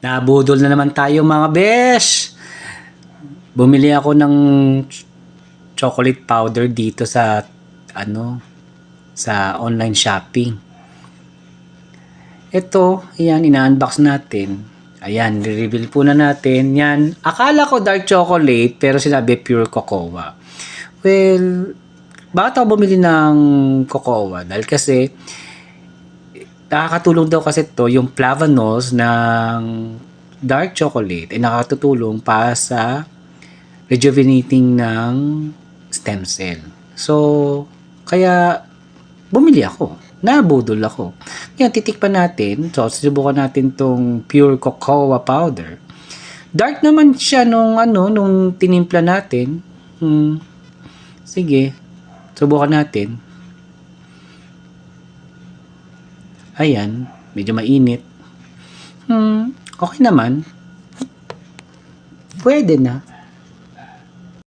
Nabudol na naman tayo mga besh. Bumili ako ng chocolate powder dito sa sa online shopping. Ito, ayan, ina-unbox natin. Ayan, reveal po na natin. Yan, akala ko dark chocolate pero sinabi pure cocoa. Well, bakit ako bumili ng cocoa? Dahil kasi nakakatulong daw kasi to yung flavanols ng dark chocolate ay nakakatulong pa sa rejuvenating ng stem cell. So, kaya bumili ako. Nabudol ako. Yan, titikpan natin. So, susubukan natin tong pure cocoa powder. Dark naman siya nung tinimpla natin. Sige. Subukan natin. Ayan, medyo mainit. Okay naman. Pwede na.